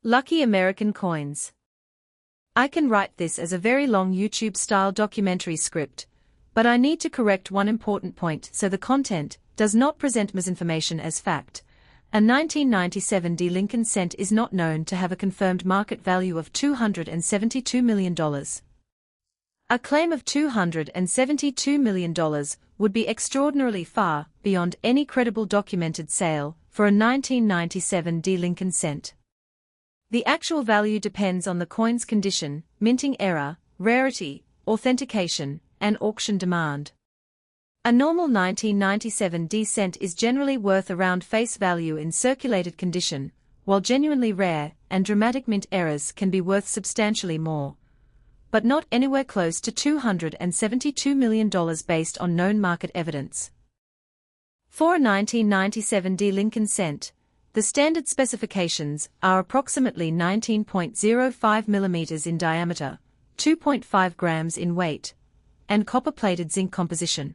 Lucky American Coins. I can write this as a very long YouTube-style documentary script, but I need to correct one important point so the content does not present misinformation as fact. A 1997 Lincoln cent is not known to have a confirmed market value of $272 million. A claim of $272 million would be extraordinarily far beyond any credible documented sale for a 1997 Lincoln cent. The actual value depends on the coin's condition, minting era, rarity, authentication, and auction demand. A normal 1997 cent is generally worth around face value in circulated condition, while genuinely rare and dramatic mint errors can be worth substantially more, but not anywhere close to $272 million based on known market evidence. For a 1997 Lincoln cent, the standard specifications are approximately 19.05 mm in diameter, 2.5 grams in weight, and copper-plated zinc composition.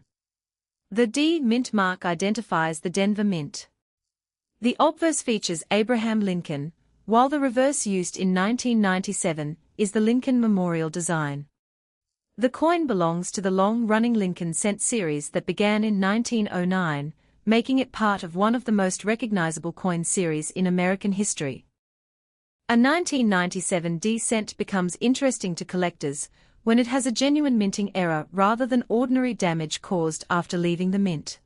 The D mint mark identifies the Denver Mint. The obverse features Abraham Lincoln, while the reverse used in 1997 is the Lincoln Memorial design. The coin belongs to the long-running Lincoln cent series that began in 1909, making it part of one of the most recognizable coin series in American history. A 1997 cent becomes interesting to collectors when it has a genuine minting error rather than ordinary damage caused after leaving the mint.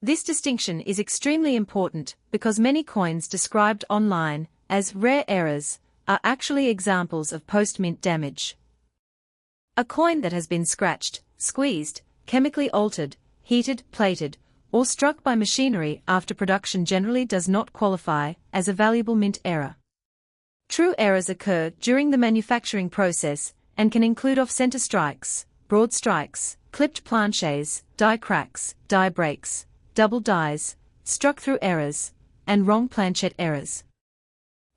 This distinction is extremely important because many coins described online as rare errors are actually examples of post-mint damage. A coin that has been scratched, squeezed, chemically altered, heated, plated, or struck by machinery after production generally does not qualify as a valuable mint error. True errors occur during the manufacturing process and can include off-center strikes, broad strikes, clipped planchets, die cracks, die breaks, double dies, struck-through errors, and wrong planchet errors.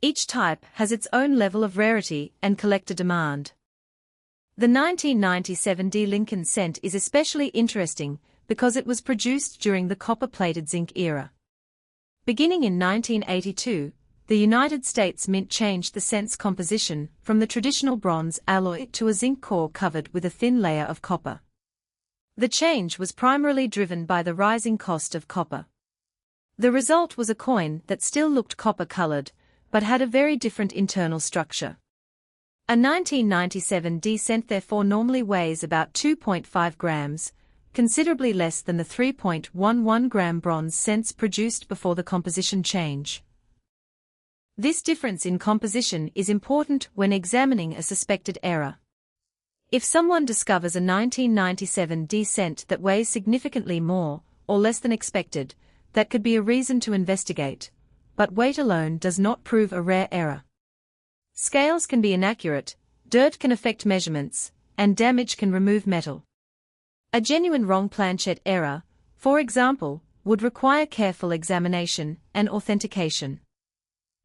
Each type has its own level of rarity and collector demand. The 1997 Lincoln cent is especially interesting because it was produced during the copper-plated zinc era. Beginning in 1982, the United States Mint changed the cent's composition from the traditional bronze alloy to a zinc core covered with a thin layer of copper. The change was primarily driven by the rising cost of copper. The result was a coin that still looked copper-colored, but had a very different internal structure. A 1997 cent therefore normally weighs about 2.5 grams, considerably less than the 3.11 gram bronze cents produced before the composition change. This difference in composition is important when examining a suspected error. If someone discovers a 1997 cent that weighs significantly more, or less than expected, that could be a reason to investigate, but weight alone does not prove a rare error. Scales can be inaccurate, dirt can affect measurements, and damage can remove metal. A genuine wrong planchet error, for example, would require careful examination and authentication.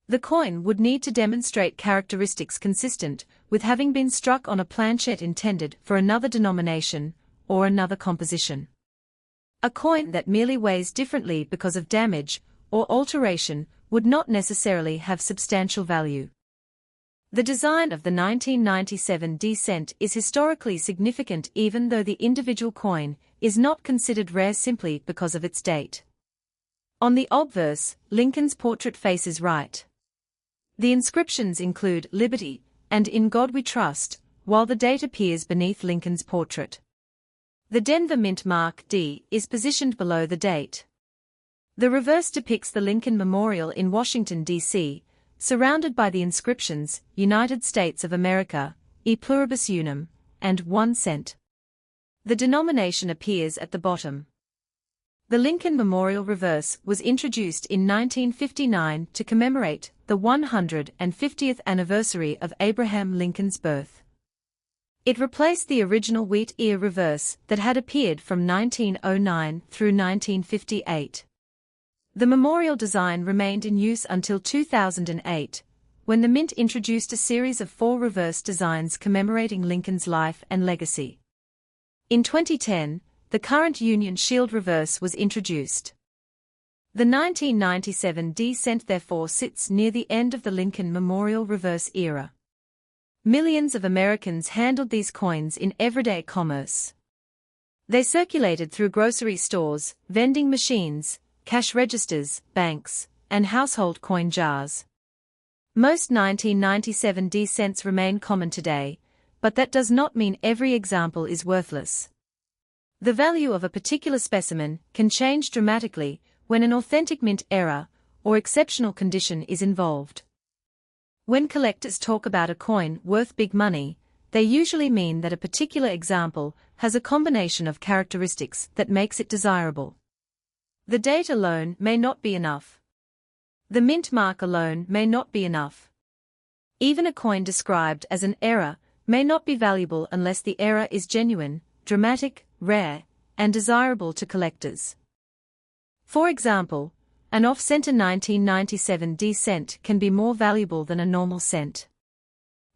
The coin would need to demonstrate characteristics consistent with having been struck on a planchet intended for another denomination or another composition. A coin that merely weighs differently because of damage or alteration would not necessarily have substantial value. The design of the 1997 cent is historically significant even though the individual coin is not considered rare simply because of its date. On the obverse, Lincoln's portrait faces right. The inscriptions include Liberty and In God We Trust, while the date appears beneath Lincoln's portrait. The Denver Mint mark D is positioned below the date. The reverse depicts the Lincoln Memorial in Washington, D.C., surrounded by the inscriptions, United States of America, E pluribus unum, and 1 cent. The denomination appears at the bottom. The Lincoln Memorial reverse was introduced in 1959 to commemorate the 150th anniversary of Abraham Lincoln's birth. It replaced the original wheat-ear reverse that had appeared from 1909 through 1958. The memorial design remained in use until 2008, when the Mint introduced a series of 4 reverse designs commemorating Lincoln's life and legacy. In 2010, the current Union Shield reverse was introduced. The 1997 D cent therefore sits near the end of the Lincoln Memorial Reverse era. Millions of Americans handled these coins in everyday commerce. They circulated through grocery stores, vending machines, cash registers, banks, and household coin jars. Most 1997 D cents remain common today, but that does not mean every example is worthless. The value of a particular specimen can change dramatically when an authentic mint error or exceptional condition is involved. When collectors talk about a coin worth big money, they usually mean that a particular example has a combination of characteristics that makes it desirable. The date alone may not be enough. The mint mark alone may not be enough. Even a coin described as an error may not be valuable unless the error is genuine, dramatic, rare, and desirable to collectors. For example, an off-center 1997 D cent can be more valuable than a normal cent.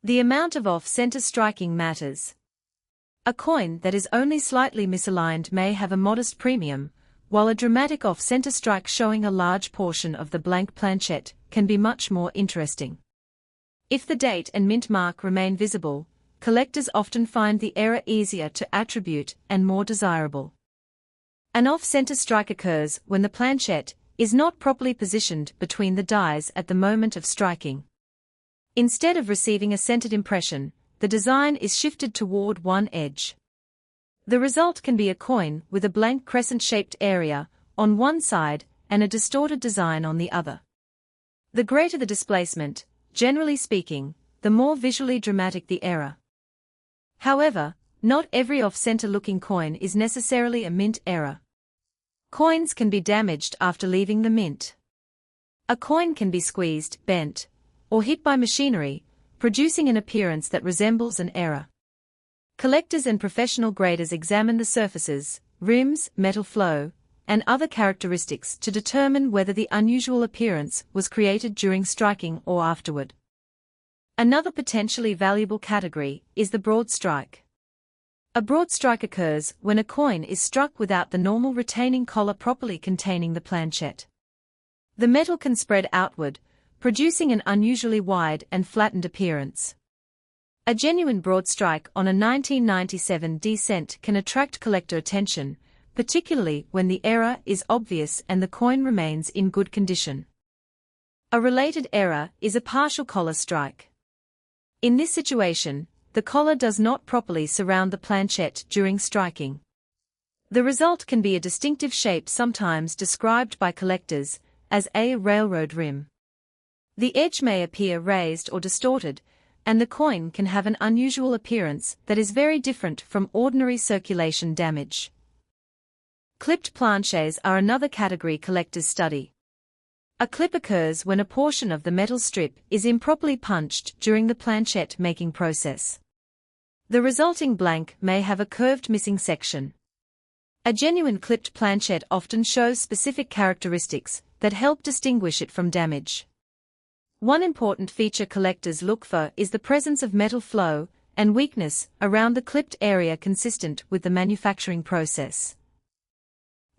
The amount of off-center striking matters. A coin that is only slightly misaligned may have a modest premium, while a dramatic off-center strike showing a large portion of the blank planchette can be much more interesting. If the date and mint mark remain visible, collectors often find the error easier to attribute and more desirable. An off-center strike occurs when the planchette is not properly positioned between the dies at the moment of striking. Instead of receiving a centered impression, the design is shifted toward one edge. The result can be a coin with a blank crescent-shaped area on one side and a distorted design on the other. The greater the displacement, generally speaking, the more visually dramatic the error. However, not every off-center looking coin is necessarily a mint error. Coins can be damaged after leaving the mint. A coin can be squeezed, bent, or hit by machinery, producing an appearance that resembles an error. Collectors and professional graders examine the surfaces, rims, metal flow, and other characteristics to determine whether the unusual appearance was created during striking or afterward. Another potentially valuable category is the broad strike. A broad strike occurs when a coin is struck without the normal retaining collar properly containing the planchette. The metal can spread outward, producing an unusually wide and flattened appearance. A genuine broad strike on a 1997 D cent can attract collector attention, particularly when the error is obvious and the coin remains in good condition. A related error is a partial collar strike. In this situation, the collar does not properly surround the planchette during striking. The result can be a distinctive shape sometimes described by collectors as a railroad rim. The edge may appear raised or distorted, and the coin can have an unusual appearance that is very different from ordinary circulation damage. Clipped planchets are another category collectors study. A clip occurs when a portion of the metal strip is improperly punched during the planchette making process. The resulting blank may have a curved missing section. A genuine clipped planchette often shows specific characteristics that help distinguish it from damage. One important feature collectors look for is the presence of metal flow and weakness around the clipped area consistent with the manufacturing process.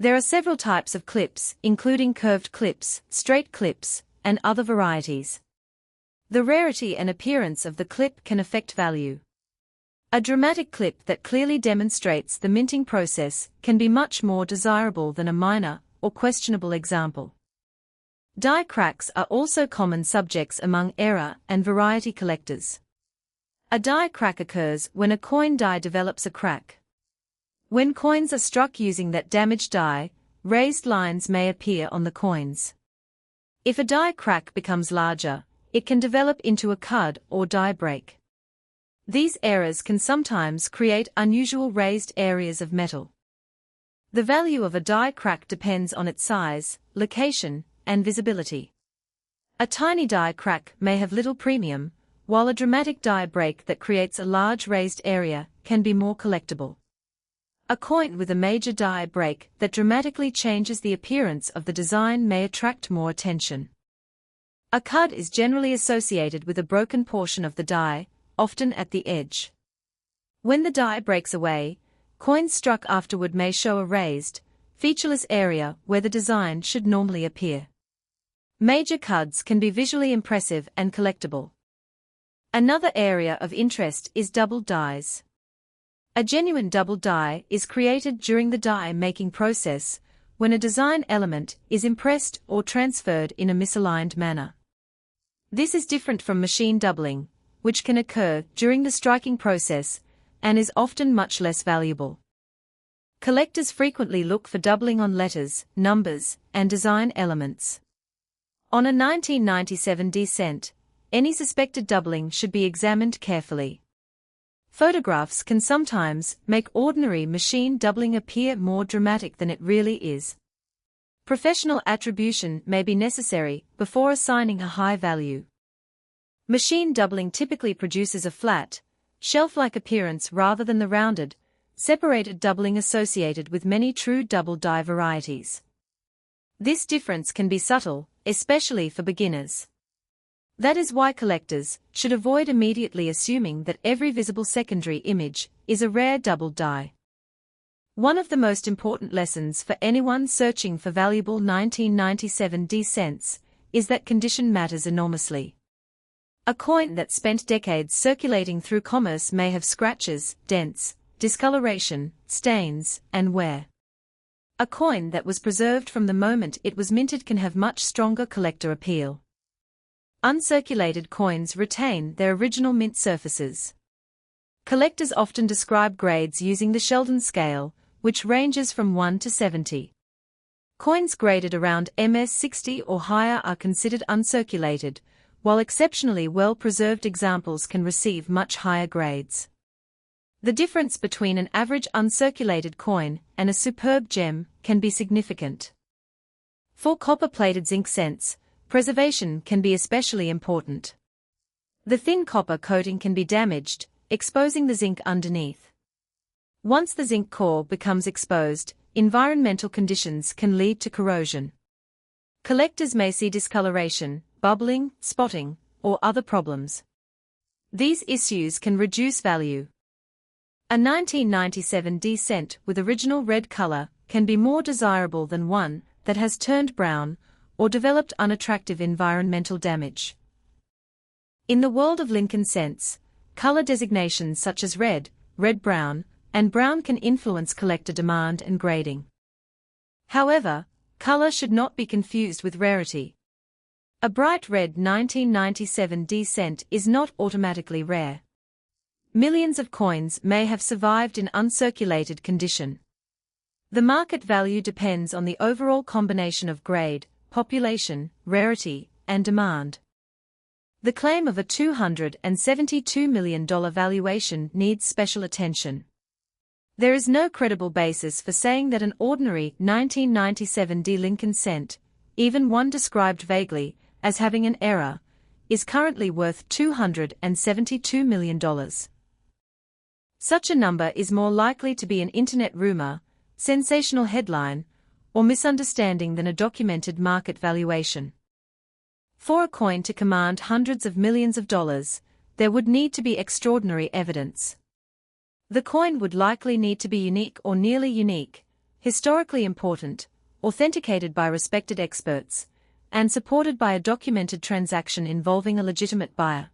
There are several types of clips, including curved clips, straight clips, and other varieties. The rarity and appearance of the clip can affect value. A dramatic clip that clearly demonstrates the minting process can be much more desirable than a minor or questionable example. Die cracks are also common subjects among error and variety collectors. A die crack occurs when a coin die develops a crack. When coins are struck using that damaged die, raised lines may appear on the coins. If a die crack becomes larger, it can develop into a cud or die break. These errors can sometimes create unusual raised areas of metal. The value of a die crack depends on its size, location, and visibility. A tiny die crack may have little premium, while a dramatic die break that creates a large raised area can be more collectible. A coin with a major die break that dramatically changes the appearance of the design may attract more attention. A cud is generally associated with a broken portion of the die, often at the edge. When the die breaks away, coins struck afterward may show a raised, featureless area where the design should normally appear. Major cuds can be visually impressive and collectible. Another area of interest is double dies. A genuine double die is created during the die-making process, when a design element is impressed or transferred in a misaligned manner. This is different from machine doubling, which can occur during the striking process, and is often much less valuable. Collectors frequently look for doubling on letters, numbers, and design elements. On a 1997 D cent, any suspected doubling should be examined carefully. Photographs can sometimes make ordinary machine doubling appear more dramatic than it really is. Professional attribution may be necessary before assigning a high value. Machine doubling typically produces a flat, shelf-like appearance rather than the rounded, separated doubling associated with many true double die varieties. This difference can be subtle, especially for beginners. That is why collectors should avoid immediately assuming that every visible secondary image is a rare double die. One of the most important lessons for anyone searching for valuable 1997 D cents is that condition matters enormously. A coin that spent decades circulating through commerce may have scratches, dents, discoloration, stains, and wear. A coin that was preserved from the moment it was minted can have much stronger collector appeal. Uncirculated coins retain their original mint surfaces. Collectors often describe grades using the Sheldon scale, which ranges from 1 to 70. Coins graded around MS-60 or higher are considered uncirculated, while exceptionally well-preserved examples can receive much higher grades. The difference between an average uncirculated coin and a superb gem can be significant. For copper-plated zinc cents, preservation can be especially important. The thin copper coating can be damaged, exposing the zinc underneath. Once the zinc core becomes exposed, environmental conditions can lead to corrosion. Collectors may see discoloration, bubbling, spotting, or other problems. These issues can reduce value. A 1997 D cent with original red color can be more desirable than one that has turned brown or developed unattractive environmental damage. In the world of Lincoln cents, color designations such as red, red-brown, and brown can influence collector demand and grading. However, color should not be confused with rarity. A bright red 1997 D cent is not automatically rare. Millions of coins may have survived in uncirculated condition. The market value depends on the overall combination of grade, population, rarity, and demand. The claim of a $272 million valuation needs special attention. There is no credible basis for saying that an ordinary 1997 D Lincoln cent, even one described vaguely as having an error, is currently worth $272 million. Such a number is more likely to be an internet rumor, sensational headline, or misunderstanding than a documented market valuation. For a coin to command hundreds of millions of dollars, there would need to be extraordinary evidence. The coin would likely need to be unique or nearly unique, historically important, authenticated by respected experts, and supported by a documented transaction involving a legitimate buyer.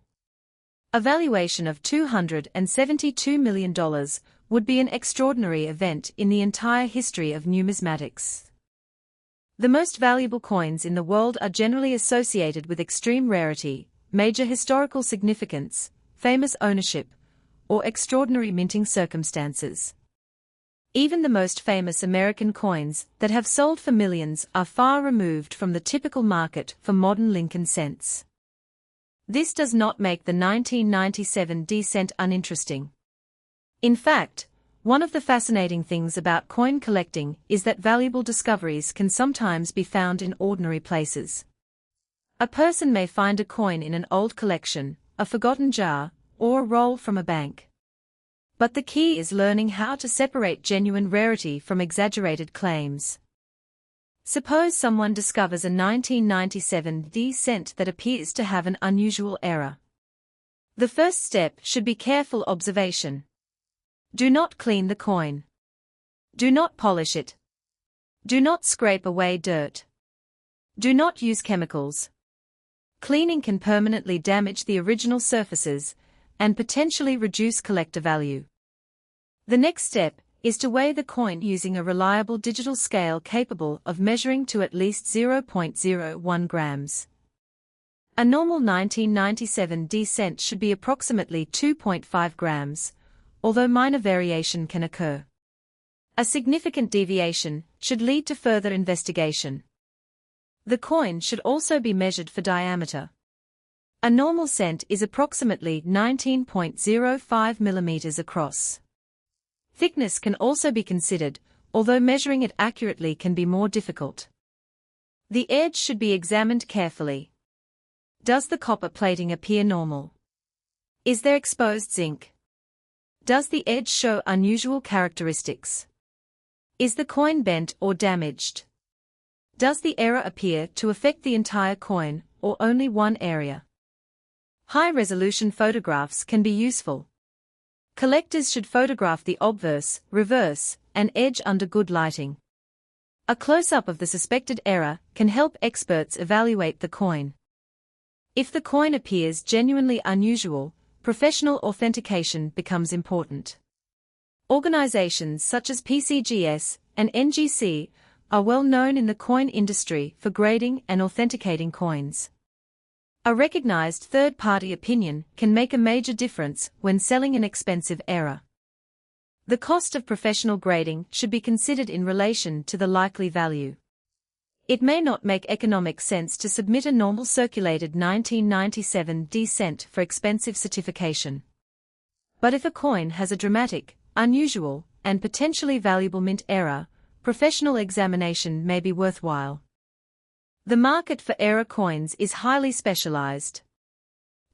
A valuation of $272 million would be an extraordinary event in the entire history of numismatics. The most valuable coins in the world are generally associated with extreme rarity, major historical significance, famous ownership, or extraordinary minting circumstances. Even the most famous American coins that have sold for millions are far removed from the typical market for modern Lincoln cents. This does not make the 1997 D cent uninteresting. In fact, one of the fascinating things about coin collecting is that valuable discoveries can sometimes be found in ordinary places. A person may find a coin in an old collection, a forgotten jar, or a roll from a bank. But the key is learning how to separate genuine rarity from exaggerated claims. Suppose someone discovers a 1997 D cent that appears to have an unusual error. The first step should be careful observation. Do not clean the coin. Do not polish it. Do not scrape away dirt. Do not use chemicals. Cleaning can permanently damage the original surfaces and potentially reduce collector value. The next step is to weigh the coin using a reliable digital scale capable of measuring to at least 0.01 grams. A normal 1997 D cent should be approximately 2.5 grams, although minor variation can occur. A significant deviation should lead to further investigation. The coin should also be measured for diameter. A normal cent is approximately 19.05 millimeters across. Thickness can also be considered, although measuring it accurately can be more difficult. The edge should be examined carefully. Does the copper plating appear normal? Is there exposed zinc? Does the edge show unusual characteristics? Is the coin bent or damaged? Does the error appear to affect the entire coin or only one area? High-resolution photographs can be useful. Collectors should photograph the obverse, reverse, and edge under good lighting. A close-up of the suspected error can help experts evaluate the coin. If the coin appears genuinely unusual, professional authentication becomes important. Organizations such as PCGS and NGC are well known in the coin industry for grading and authenticating coins. A recognized third-party opinion can make a major difference when selling an expensive error. The cost of professional grading should be considered in relation to the likely value. It may not make economic sense to submit a normal circulated 1997 D cent for expensive certification. But if a coin has a dramatic, unusual, and potentially valuable mint error, professional examination may be worthwhile. The market for error coins is highly specialized.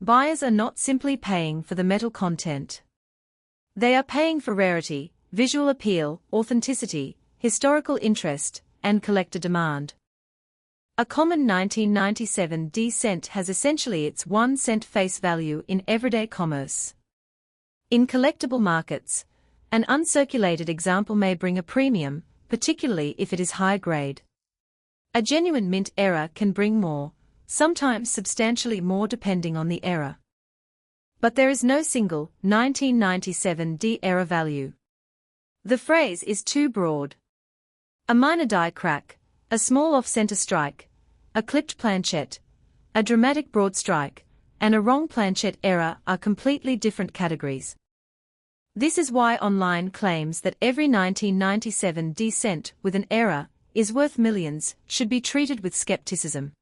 Buyers are not simply paying for the metal content. They are paying for rarity, visual appeal, authenticity, historical interest, and collector demand. A common 1997 D cent has essentially its 1 cent face value in everyday commerce. In collectible markets, an uncirculated example may bring a premium, particularly if it is high grade. A genuine mint error can bring more, sometimes substantially more depending on the error. But there is no single 1997 D error value. The phrase is too broad. A minor die crack, a small off-center strike, a clipped planchette, a dramatic broad strike, and a wrong planchette error are completely different categories. This is why online claims that every 1997 D cent with an error is worth millions should be treated with skepticism.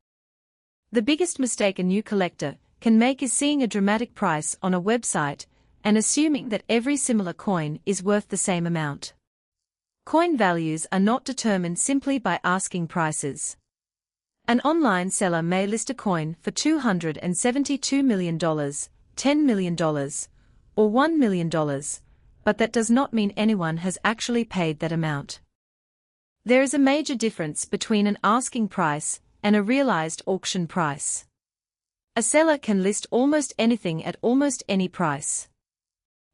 The biggest mistake a new collector can make is seeing a dramatic price on a website and assuming that every similar coin is worth the same amount. Coin values are not determined simply by asking prices. An online seller may list a coin for $272 million, $10 million, or $1 million, but that does not mean anyone has actually paid that amount. There is a major difference between an asking price and a realized auction price. A seller can list almost anything at almost any price.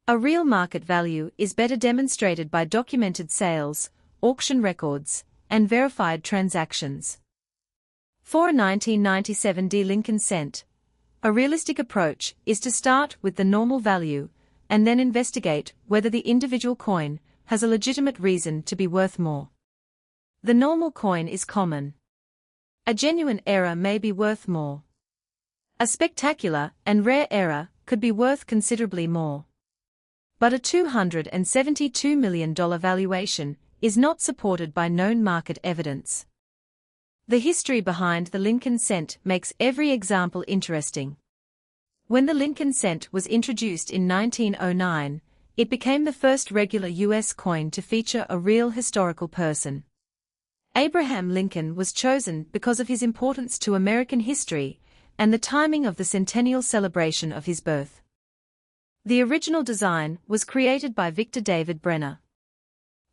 A real market value is better demonstrated by documented sales, auction records, and verified transactions. For a 1997 D Lincoln cent, a realistic approach is to start with the normal value and then investigate whether the individual coin has a legitimate reason to be worth more. The normal coin is common. A genuine error may be worth more. A spectacular and rare error could be worth considerably more. But a $272 million valuation is not supported by known market evidence. The history behind the Lincoln cent makes every example interesting. When the Lincoln cent was introduced in 1909, it became the first regular U.S. coin to feature a real historical person. Abraham Lincoln was chosen because of his importance to American history and the timing of the centennial celebration of his birth. The original design was created by Victor David Brenner.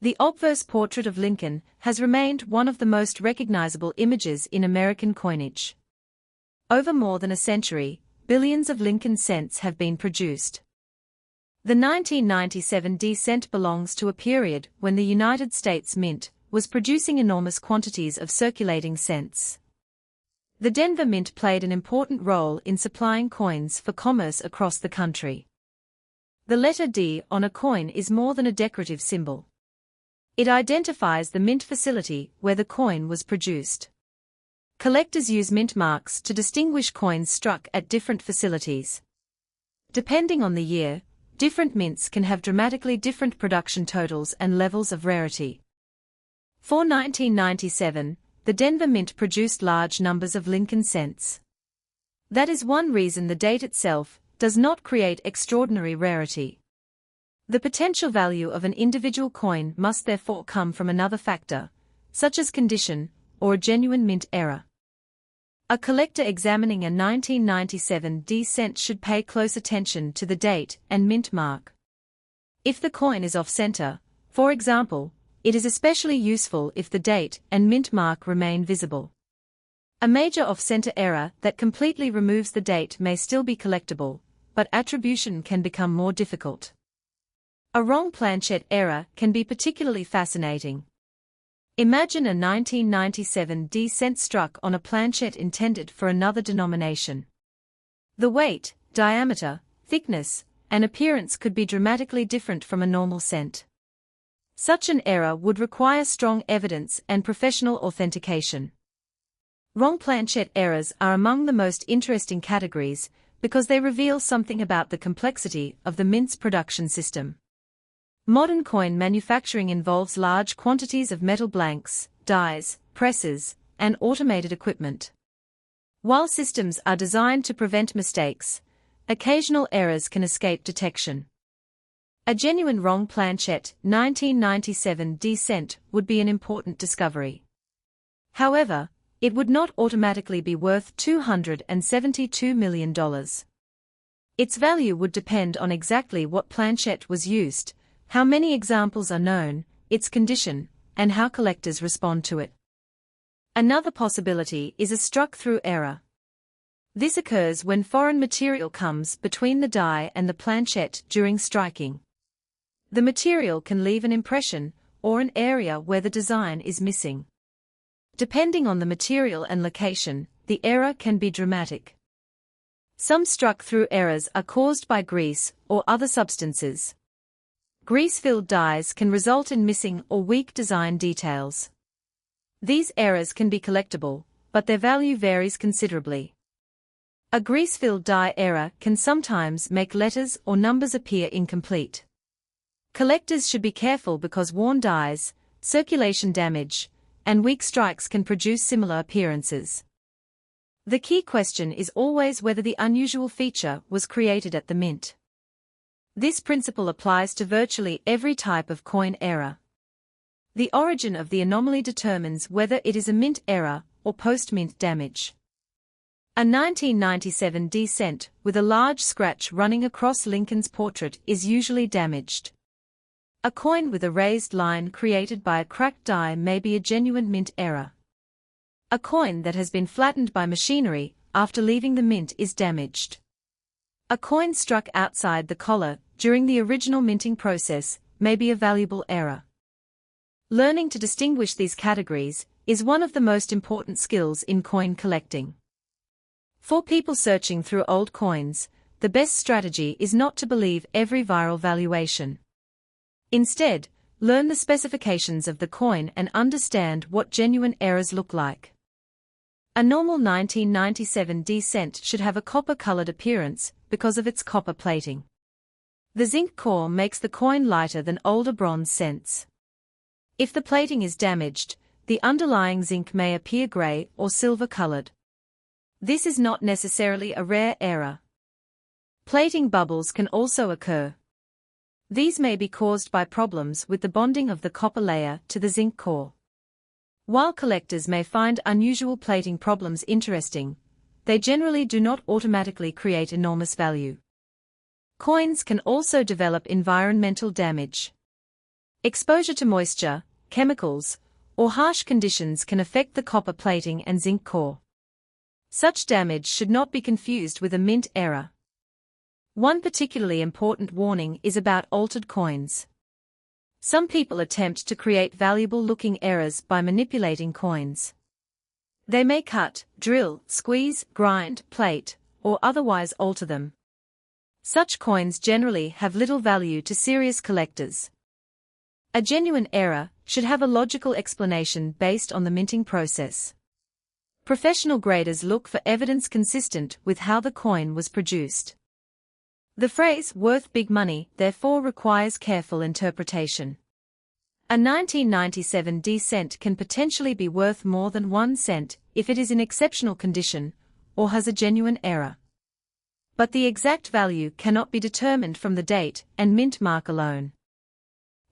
The obverse portrait of Lincoln has remained one of the most recognizable images in American coinage. Over more than a century, billions of Lincoln cents have been produced. The 1997 D cent belongs to a period when the United States Mint was producing enormous quantities of circulating cents. The Denver Mint played an important role in supplying coins for commerce across the country. The letter D on a coin is more than a decorative symbol. It identifies the mint facility where the coin was produced. Collectors use mint marks to distinguish coins struck at different facilities. Depending on the year, different mints can have dramatically different production totals and levels of rarity. For 1997, the Denver Mint produced large numbers of Lincoln cents. That is one reason the date itself does not create extraordinary rarity. The potential value of an individual coin must therefore come from another factor, such as condition, or a genuine mint error. A collector examining a 1997 D cent should pay close attention to the date and mint mark. If the coin is off-center, for example, it is especially useful if the date and mint mark remain visible. A major off-center error that completely removes the date may still be collectible, but attribution can become more difficult. A wrong planchette error can be particularly fascinating. Imagine a 1997 D cent struck on a planchette intended for another denomination. The weight, diameter, thickness, and appearance could be dramatically different from a normal cent. Such an error would require strong evidence and professional authentication. Wrong planchette errors are among the most interesting categories because they reveal something about the complexity of the mint's production system. Modern coin manufacturing involves large quantities of metal blanks, dies, presses, and automated equipment. While systems are designed to prevent mistakes, occasional errors can escape detection. A genuine wrong planchette 1997 D cent would be an important discovery. However, it would not automatically be worth $272 million. Its value would depend on exactly what planchette was used, how many examples are known, its condition, and how collectors respond to it. Another possibility is a struck-through error. This occurs when foreign material comes between the die and the planchette during striking. The material can leave an impression, or an area where the design is missing. Depending on the material and location, the error can be dramatic. Some struck-through errors are caused by grease or other substances. Grease-filled dies can result in missing or weak design details. These errors can be collectible, but their value varies considerably. A grease-filled die error can sometimes make letters or numbers appear incomplete. Collectors should be careful because worn dies, circulation damage, and weak strikes can produce similar appearances. The key question is always whether the unusual feature was created at the mint. This principle applies to virtually every type of coin error. The origin of the anomaly determines whether it is a mint error or post-mint damage. A 1997 D cent with a large scratch running across Lincoln's portrait is usually damaged. A coin with a raised line created by a cracked die may be a genuine mint error. A coin that has been flattened by machinery after leaving the mint is damaged. A coin struck outside the collar during the original minting process may be a valuable error. Learning to distinguish these categories is one of the most important skills in coin collecting. For people searching through old coins, the best strategy is not to believe every viral valuation. Instead, learn the specifications of the coin and understand what genuine errors look like. A normal 1997 D cent should have a copper-colored appearance because of its copper plating. The zinc core makes the coin lighter than older bronze cents. If the plating is damaged, the underlying zinc may appear gray or silver-colored. This is not necessarily a rare error. Plating bubbles can also occur. These may be caused by problems with the bonding of the copper layer to the zinc core. While collectors may find unusual plating problems interesting, they generally do not automatically create enormous value. Coins can also develop environmental damage. Exposure to moisture, chemicals, or harsh conditions can affect the copper plating and zinc core. Such damage should not be confused with a mint error. One particularly important warning is about altered coins. Some people attempt to create valuable-looking errors by manipulating coins. They may cut, drill, squeeze, grind, plate, or otherwise alter them. Such coins generally have little value to serious collectors. A genuine error should have a logical explanation based on the minting process. Professional graders look for evidence consistent with how the coin was produced. The phrase "worth big money" therefore requires careful interpretation. A 1997 D cent can potentially be worth more than 1 cent if it is in exceptional condition or has a genuine error. But the exact value cannot be determined from the date and mint mark alone.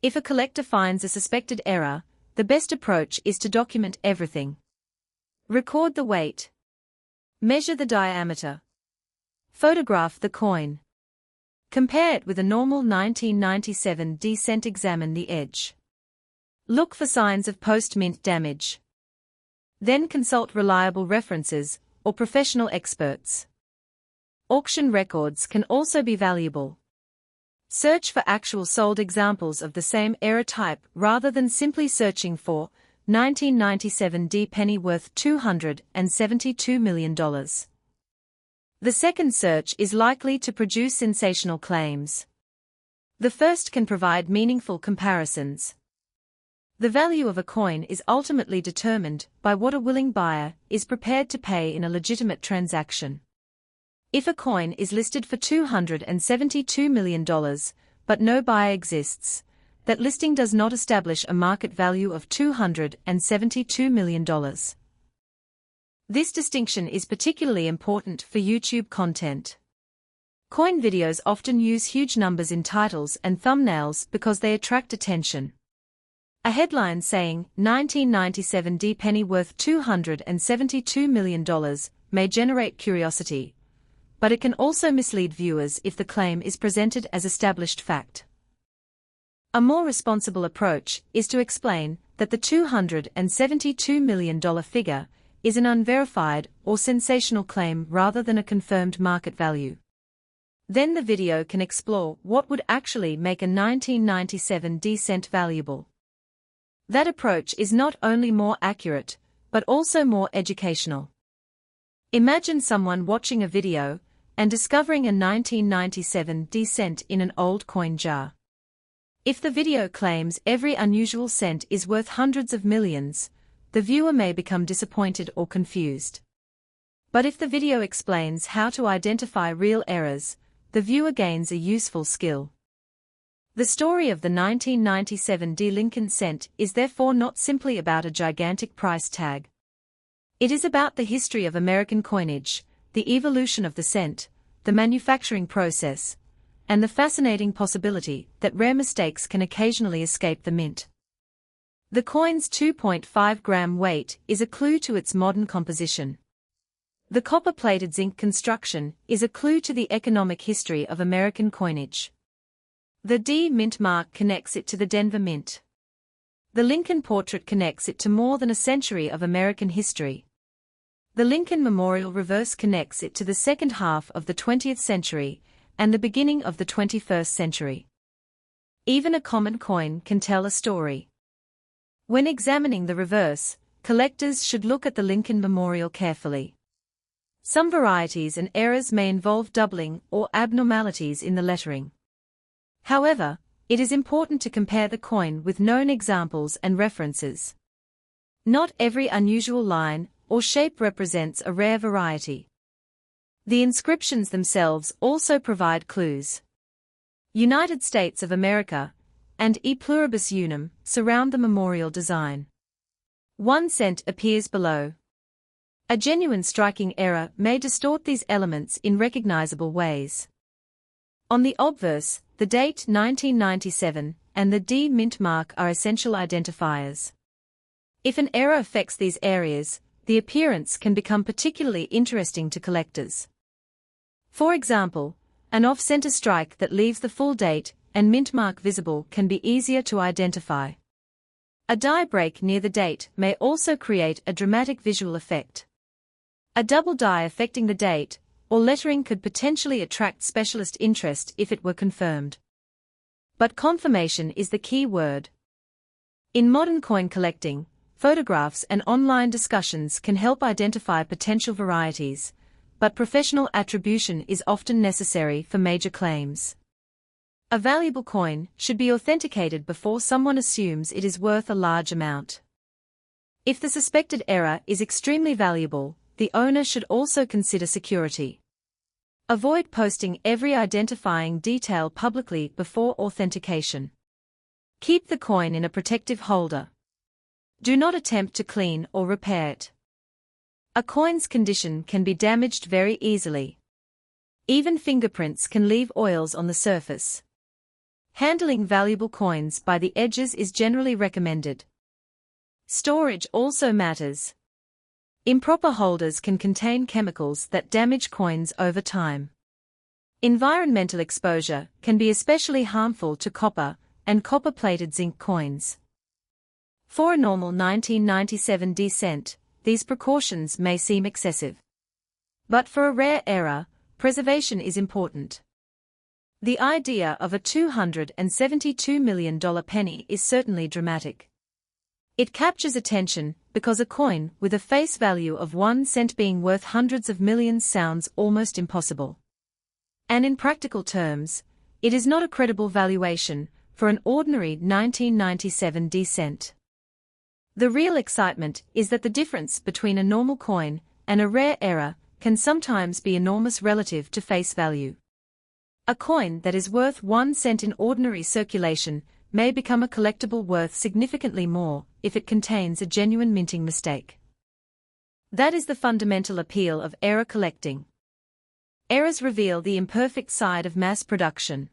If a collector finds a suspected error, the best approach is to document everything. Record the weight. Measure the diameter. Photograph the coin. Compare it with a normal 1997 D cent. Examine the edge. Look for signs of post-mint damage. Then consult reliable references or professional experts. Auction records can also be valuable. Search for actual sold examples of the same error type rather than simply searching for 1997 D penny worth $272 million. The second search is likely to produce sensational claims. The first can provide meaningful comparisons. The value of a coin is ultimately determined by what a willing buyer is prepared to pay in a legitimate transaction. If a coin is listed for $272 million, but no buyer exists, that listing does not establish a market value of $272 million. This distinction is particularly important for YouTube content. Coin videos often use huge numbers in titles and thumbnails because they attract attention. A headline saying, "1997 D penny worth $272 million, may generate curiosity, but it can also mislead viewers if the claim is presented as established fact. A more responsible approach is to explain that the $272 million figure is an unverified or sensational claim rather than a confirmed market value. Then the video can explore what would actually make a 1997 D cent valuable. That approach is not only more accurate, but also more educational. Imagine someone watching a video and discovering a 1997 D cent in an old coin jar. If the video claims every unusual cent is worth hundreds of millions, the viewer may become disappointed or confused. But if the video explains how to identify real errors, the viewer gains a useful skill. The story of the 1997 D Lincoln cent is therefore not simply about a gigantic price tag. It is about the history of American coinage, the evolution of the cent, the manufacturing process, and the fascinating possibility that rare mistakes can occasionally escape the mint. The coin's 2.5-gram weight is a clue to its modern composition. The copper-plated zinc construction is a clue to the economic history of American coinage. The D mint mark connects it to the Denver Mint. The Lincoln portrait connects it to more than a century of American history. The Lincoln Memorial reverse connects it to the second half of the 20th century and the beginning of the 21st century. Even a common coin can tell a story. When examining the reverse, collectors should look at the Lincoln Memorial carefully. Some varieties and errors may involve doubling or abnormalities in the lettering. However, it is important to compare the coin with known examples and references. Not every unusual line or shape represents a rare variety. The inscriptions themselves also provide clues. United States of America and E pluribus unum surround the memorial design. 1 cent appears below. A genuine striking error may distort these elements in recognizable ways. On the obverse, the date 1997 and the D mint mark are essential identifiers. If an error affects these areas, the appearance can become particularly interesting to collectors. For example, an off-center strike that leaves the full date and mint mark visible can be easier to identify. A die break near the date may also create a dramatic visual effect. A double die affecting the date or lettering could potentially attract specialist interest if it were confirmed. But confirmation is the key word. In modern coin collecting, photographs and online discussions can help identify potential varieties, but professional attribution is often necessary for major claims. A valuable coin should be authenticated before someone assumes it is worth a large amount. If the suspected error is extremely valuable, the owner should also consider security. Avoid posting every identifying detail publicly before authentication. Keep the coin in a protective holder. Do not attempt to clean or repair it. A coin's condition can be damaged very easily. Even fingerprints can leave oils on the surface. Handling valuable coins by the edges is generally recommended. Storage also matters. Improper holders can contain chemicals that damage coins over time. Environmental exposure can be especially harmful to copper and copper-plated zinc coins. For a normal 1997 D cent, these precautions may seem excessive. But for a rare era, preservation is important. The idea of a $272 million penny is certainly dramatic. It captures attention because a coin with a face value of 1 cent being worth hundreds of millions sounds almost impossible. And in practical terms, it is not a credible valuation for an ordinary 1997 D cent. The real excitement is that the difference between a normal coin and a rare era can sometimes be enormous relative to face value. A coin that is worth 1 cent in ordinary circulation may become a collectible worth significantly more if it contains a genuine minting mistake. That is the fundamental appeal of era collecting. Errors reveal the imperfect side of mass production.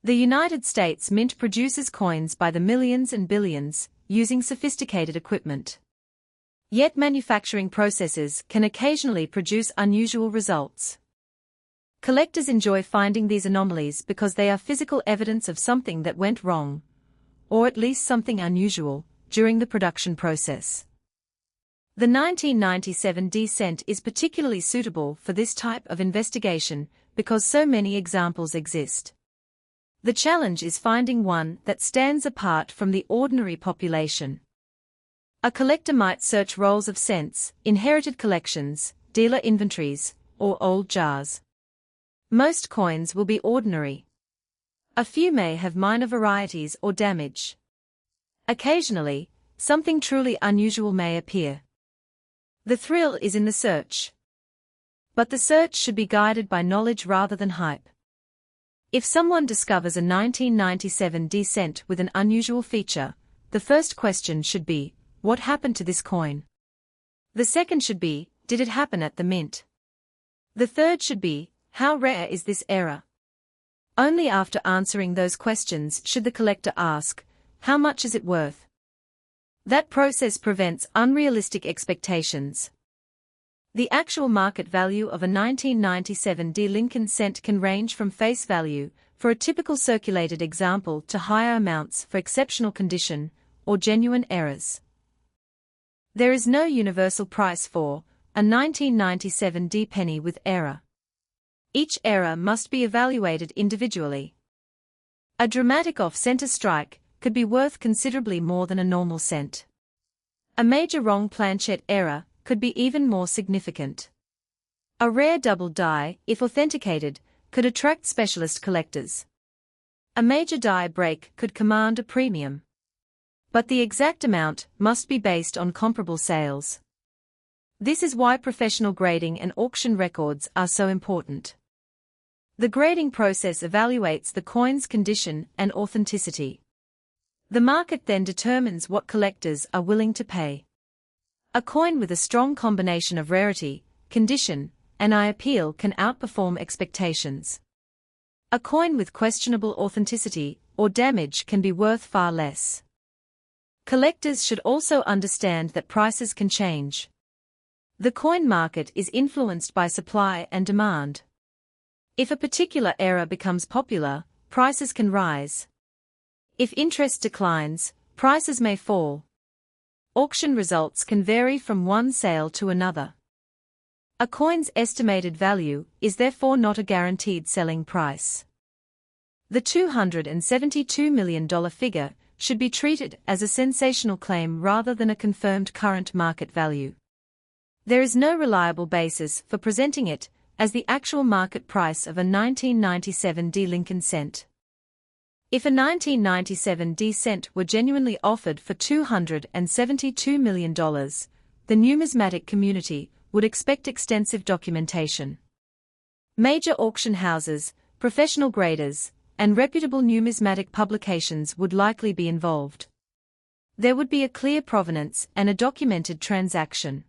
The United States Mint produces coins by the millions and billions, using sophisticated equipment. Yet manufacturing processes can occasionally produce unusual results. Collectors enjoy finding these anomalies because they are physical evidence of something that went wrong, or at least something unusual, during the production process. The 1997 D cent is particularly suitable for this type of investigation because so many examples exist. The challenge is finding one that stands apart from the ordinary population. A collector might search rolls of cents, inherited collections, dealer inventories, or old jars. Most coins will be ordinary. A few may have minor varieties or damage. Occasionally, something truly unusual may appear. The thrill is in the search. But the search should be guided by knowledge rather than hype. If someone discovers a 1997 D cent with an unusual feature, the first question should be, what happened to this coin? The second should be, did it happen at the mint? The third should be, how rare is this era? Only after answering those questions should the collector ask, how much is it worth? That process prevents unrealistic expectations. The actual market value of a 1997 D Lincoln cent can range from face value, for a typical circulated example, to higher amounts for exceptional condition, or genuine errors. There is no universal price for a 1997 D penny with error. Each error must be evaluated individually. A dramatic off-center strike could be worth considerably more than a normal cent. A major wrong planchette error could be even more significant. A rare double die, if authenticated, could attract specialist collectors. A major die break could command a premium. But the exact amount must be based on comparable sales. This is why professional grading and auction records are so important. The grading process evaluates the coin's condition and authenticity. The market then determines what collectors are willing to pay. A coin with a strong combination of rarity, condition, and eye appeal can outperform expectations. A coin with questionable authenticity or damage can be worth far less. Collectors should also understand that prices can change. The coin market is influenced by supply and demand. If a particular era becomes popular, prices can rise. If interest declines, prices may fall. Auction results can vary from one sale to another. A coin's estimated value is therefore not a guaranteed selling price. The $272 million figure should be treated as a sensational claim rather than a confirmed current market value. There is no reliable basis for presenting it as the actual market price of a 1997 D Lincoln cent. If a 1997 D cent were genuinely offered for $272 million, the numismatic community would expect extensive documentation. Major auction houses, professional graders, and reputable numismatic publications would likely be involved. There would be a clear provenance and a documented transaction.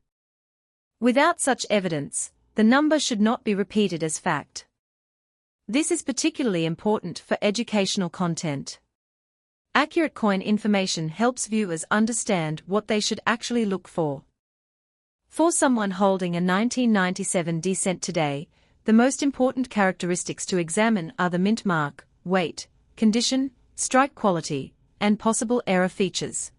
Without such evidence, the number should not be repeated as fact. This is particularly important for educational content. Accurate coin information helps viewers understand what they should actually look for. For someone holding a 1997 D cent today, the most important characteristics to examine are the mint mark, weight, condition, strike quality, and possible error features.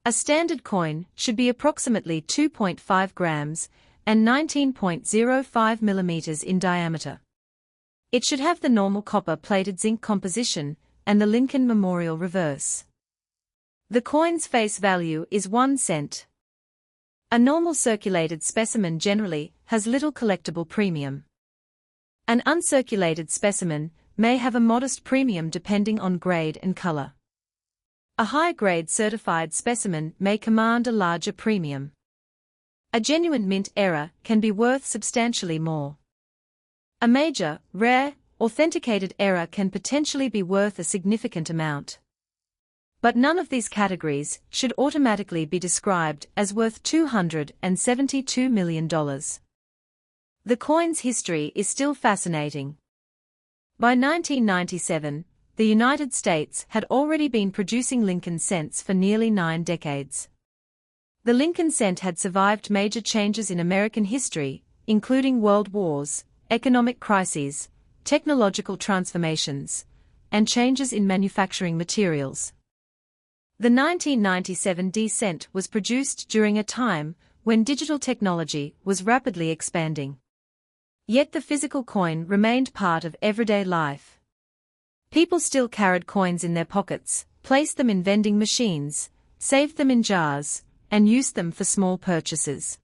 A standard coin should be approximately 2.5 grams and 19.05 millimeters in diameter. It should have the normal copper-plated zinc composition and the Lincoln Memorial reverse. The coin's face value is 1 cent. A normal circulated specimen generally has little collectible premium. An uncirculated specimen may have a modest premium depending on grade and color. A high-grade certified specimen may command a larger premium. A genuine mint error can be worth substantially more. A major, rare, authenticated error can potentially be worth a significant amount. But none of these categories should automatically be described as worth $272 million. The coin's history is still fascinating. By 1997, the United States had already been producing Lincoln cents for nearly 9 decades. The Lincoln cent had survived major changes in American history, including world wars, economic crises, technological transformations, and changes in manufacturing materials. The 1997 D cent was produced during a time when digital technology was rapidly expanding. Yet the physical coin remained part of everyday life. People still carried coins in their pockets, placed them in vending machines, saved them in jars, and used them for small purchases.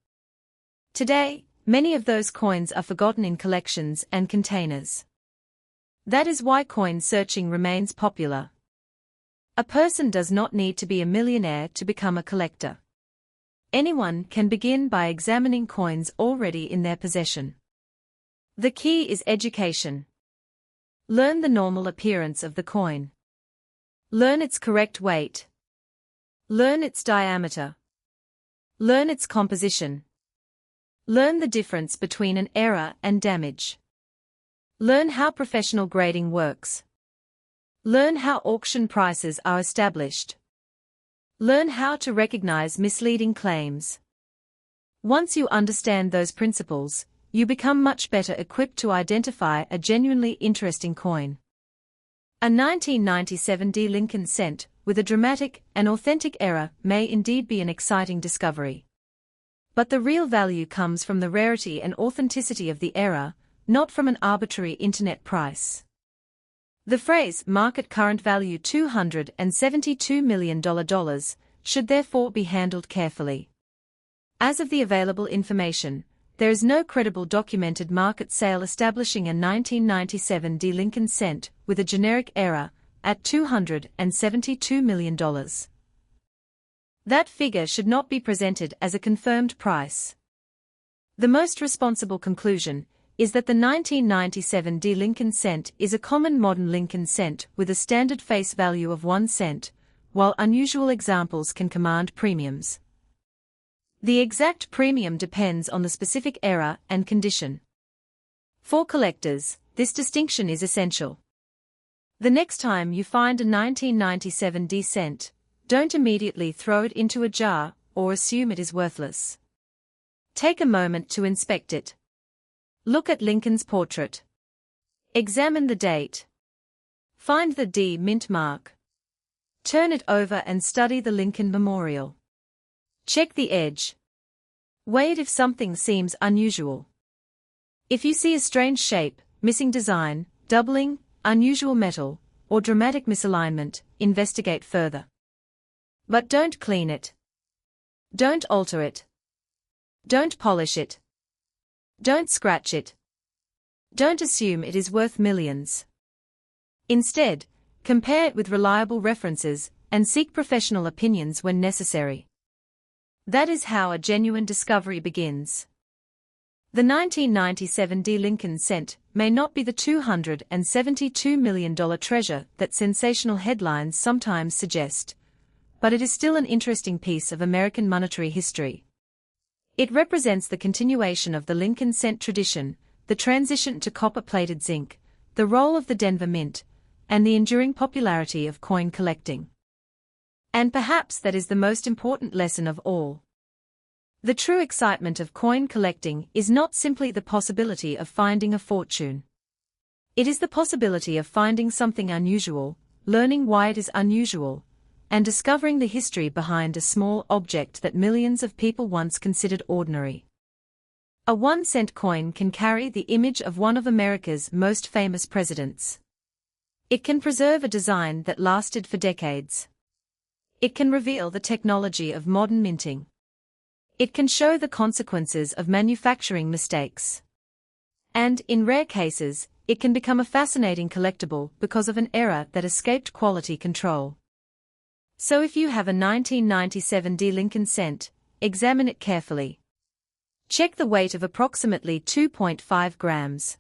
Today, many of those coins are forgotten in collections and containers. That is why coin searching remains popular. A person does not need to be a millionaire to become a collector. Anyone can begin by examining coins already in their possession. The key is education. Learn the normal appearance of the coin. Learn its correct weight. Learn its diameter. Learn its composition. Learn the difference between an error and damage. Learn how professional grading works. Learn how auction prices are established. Learn how to recognize misleading claims. Once you understand those principles, you become much better equipped to identify a genuinely interesting coin. A 1997 D Lincoln cent with a dramatic and authentic error may indeed be an exciting discovery. But the real value comes from the rarity and authenticity of the error, not from an arbitrary internet price. The phrase market current value $272 million should therefore be handled carefully. As of the available information, there is no credible documented market sale establishing a 1997 D Lincoln cent with a generic error at $272 million. That figure should not be presented as a confirmed price. The most responsible conclusion is that the 1997 D Lincoln cent is a common modern Lincoln cent with a standard face value of 1 cent, while unusual examples can command premiums. The exact premium depends on the specific error and condition. For collectors, this distinction is essential. The next time you find a 1997 D cent, don't immediately throw it into a jar or assume it is worthless. Take a moment to inspect it. Look at Lincoln's portrait. Examine the date. Find the D mint mark. Turn it over and study the Lincoln Memorial. Check the edge. Weigh it if something seems unusual. If you see a strange shape, missing design, doubling, unusual metal, or dramatic misalignment, investigate further. But don't clean it. Don't alter it. Don't polish it. Don't scratch it. Don't assume it is worth millions. Instead, compare it with reliable references and seek professional opinions when necessary. That is how a genuine discovery begins. The 1997 D. Lincoln cent may not be the $272 million treasure that sensational headlines sometimes suggest, but it is still an interesting piece of American monetary history. It represents the continuation of the Lincoln cent tradition, the transition to copper-plated zinc, the role of the Denver Mint, and the enduring popularity of coin collecting. And perhaps that is the most important lesson of all. The true excitement of coin collecting is not simply the possibility of finding a fortune. It is the possibility of finding something unusual, learning why it is unusual, and discovering the history behind a small object that millions of people once considered ordinary. A 1-cent coin can carry the image of one of America's most famous presidents. It can preserve a design that lasted for decades. It can reveal the technology of modern minting. It can show the consequences of manufacturing mistakes. And, in rare cases, it can become a fascinating collectible because of an error that escaped quality control. So if you have a 1997 D. Lincoln cent, examine it carefully. Check the weight of approximately 2.5 grams.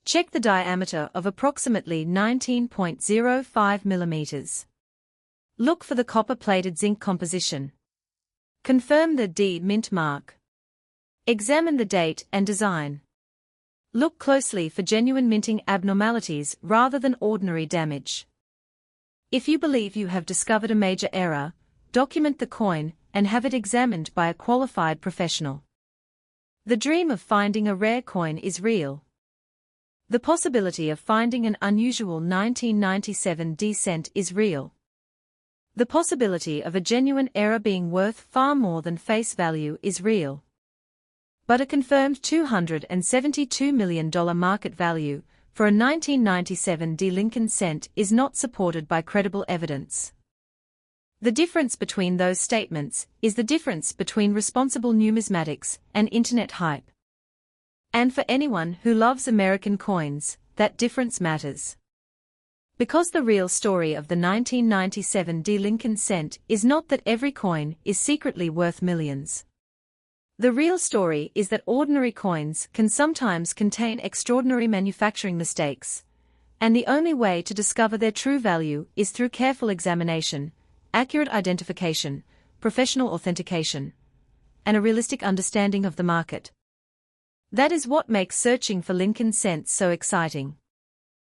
Check the diameter of approximately 19.05 millimeters. Look for the copper-plated zinc composition. Confirm the D. Mint mark. Examine the date and design. Look closely for genuine minting abnormalities rather than ordinary damage. If you believe you have discovered a major error, document the coin and have it examined by a qualified professional. The dream of finding a rare coin is real. The possibility of finding an unusual 1997 D cent is real. The possibility of a genuine error being worth far more than face value is real. But a confirmed $272 million market value for a 1997 D. Lincoln cent is not supported by credible evidence. The difference between those statements is the difference between responsible numismatics and internet hype. And for anyone who loves American coins, that difference matters. Because the real story of the 1997 D. Lincoln cent is not that every coin is secretly worth millions. The real story is that ordinary coins can sometimes contain extraordinary manufacturing mistakes, and the only way to discover their true value is through careful examination, accurate identification, professional authentication, and a realistic understanding of the market. That is what makes searching for Lincoln cents so exciting.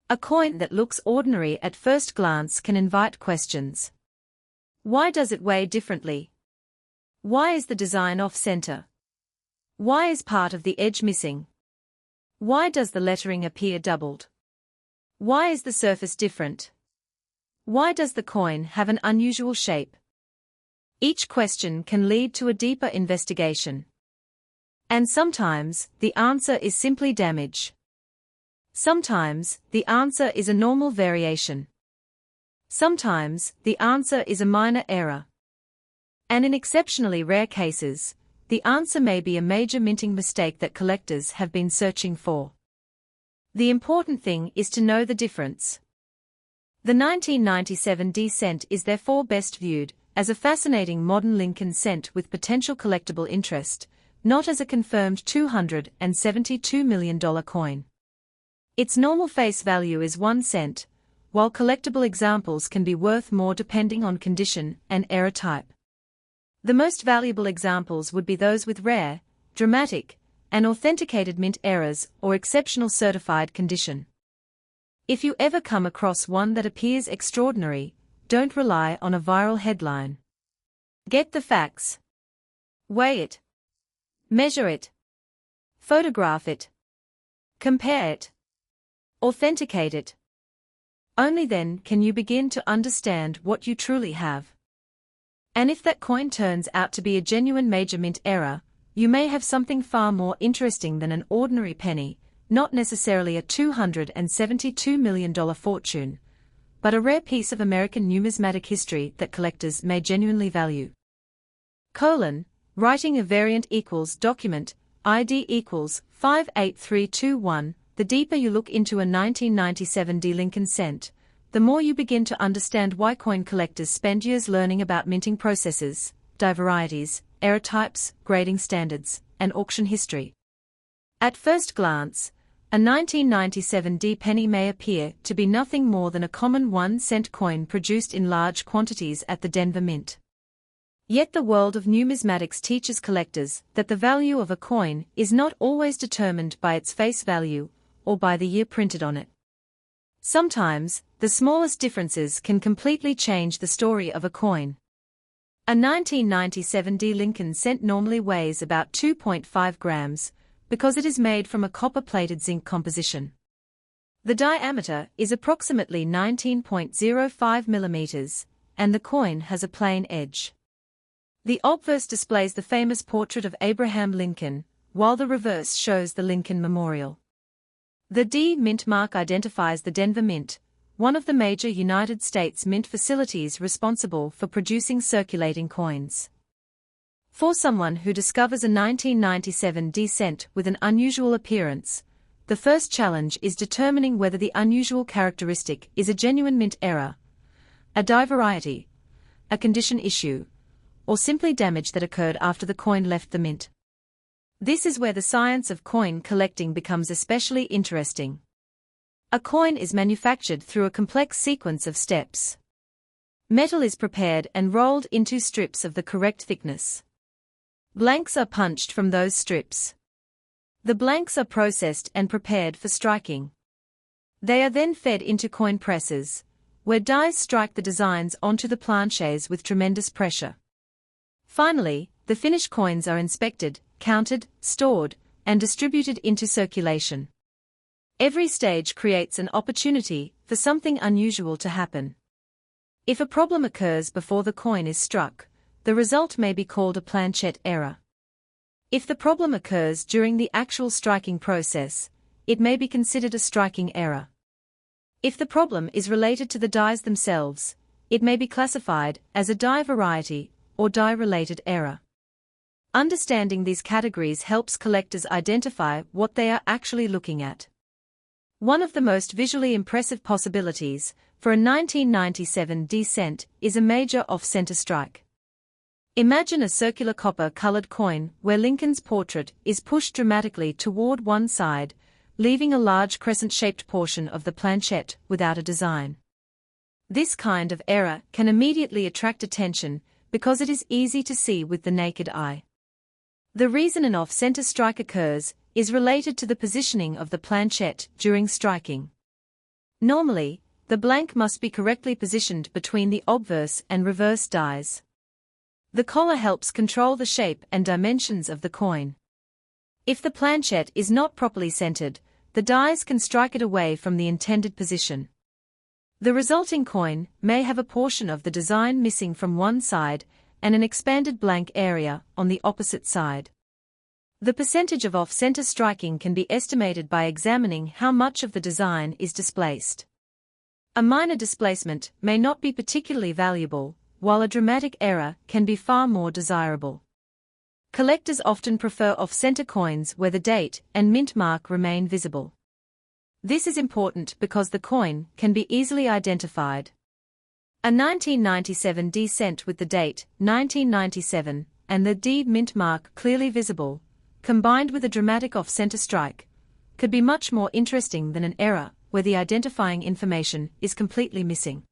A coin that looks ordinary at first glance can invite questions. Why does it weigh differently? Why is the design off-center? Why is part of the edge missing? Why does the lettering appear doubled? Why is the surface different? Why does the coin have an unusual shape? Each question can lead to a deeper investigation. And sometimes, the answer is simply damage. Sometimes, the answer is a normal variation. Sometimes, the answer is a minor error. And in exceptionally rare cases, the answer may be a major minting mistake that collectors have been searching for. The important thing is to know the difference. The 1997 D cent is therefore best viewed as a fascinating modern Lincoln cent with potential collectible interest, not as a confirmed $272 million coin. Its normal face value is 1 cent, while collectible examples can be worth more depending on condition and error type. The most valuable examples would be those with rare, dramatic, and authenticated mint errors or exceptional certified condition. If you ever come across one that appears extraordinary, don't rely on a viral headline. Get the facts. Weigh it. Measure it. Photograph it. Compare it. Authenticate it. Only then can you begin to understand what you truly have. And if that coin turns out to be a genuine major mint error, you may have something far more interesting than an ordinary penny, not necessarily a $272 million fortune, but a rare piece of American numismatic history that collectors may genuinely value. Writing a variant equals document, ID equals 58321. The deeper you look into a 1997 D Lincoln cent, the more you begin to understand why coin collectors spend years learning about minting processes, die varieties, error types, grading standards, and auction history. At first glance, a 1997 D penny may appear to be nothing more than a common 1-cent coin produced in large quantities at the Denver Mint. Yet the world of numismatics teaches collectors that the value of a coin is not always determined by its face value or by the year printed on it. Sometimes, the smallest differences can completely change the story of a coin. A 1997 D Lincoln cent normally weighs about 2.5 grams because it is made from a copper-plated zinc composition. The diameter is approximately 19.05 millimeters, and the coin has a plain edge. The obverse displays the famous portrait of Abraham Lincoln, while the reverse shows the Lincoln Memorial. The D Mint mark identifies the Denver Mint, one of the major United States mint facilities responsible for producing circulating coins. For someone who discovers a 1997 D cent with an unusual appearance, the first challenge is determining whether the unusual characteristic is a genuine mint error, a die variety, a condition issue, or simply damage that occurred after the coin left the mint. This is where the science of coin collecting becomes especially interesting. A coin is manufactured through a complex sequence of steps. Metal is prepared and rolled into strips of the correct thickness. Blanks are punched from those strips. The blanks are processed and prepared for striking. They are then fed into coin presses, where dies strike the designs onto the planchets with tremendous pressure. Finally, the finished coins are inspected, counted, stored, and distributed into circulation. Every stage creates an opportunity for something unusual to happen. If a problem occurs before the coin is struck, the result may be called a planchette error. If the problem occurs during the actual striking process, it may be considered a striking error. If the problem is related to the dies themselves, it may be classified as a die variety or die-related error. Understanding these categories helps collectors identify what they are actually looking at. One of the most visually impressive possibilities for a 1997 D cent is a major off-center strike. Imagine a circular copper-colored coin where Lincoln's portrait is pushed dramatically toward one side, leaving a large crescent-shaped portion of the planchette without a design. This kind of error can immediately attract attention because it is easy to see with the naked eye. The reason an off-center strike occurs is related to the positioning of the planchette during striking. Normally, the blank must be correctly positioned between the obverse and reverse dies. The collar helps control the shape and dimensions of the coin. If the planchette is not properly centered, the dies can strike it away from the intended position. The resulting coin may have a portion of the design missing from one side and an expanded blank area on the opposite side. The percentage of off-center striking can be estimated by examining how much of the design is displaced. A minor displacement may not be particularly valuable, while a dramatic error can be far more desirable. Collectors often prefer off-center coins where the date and mint mark remain visible. This is important because the coin can be easily identified. A 1997 D cent with the date 1997 and the D mint mark clearly visible, combined with a dramatic off-center strike, could be much more interesting than an error where the identifying information is completely missing.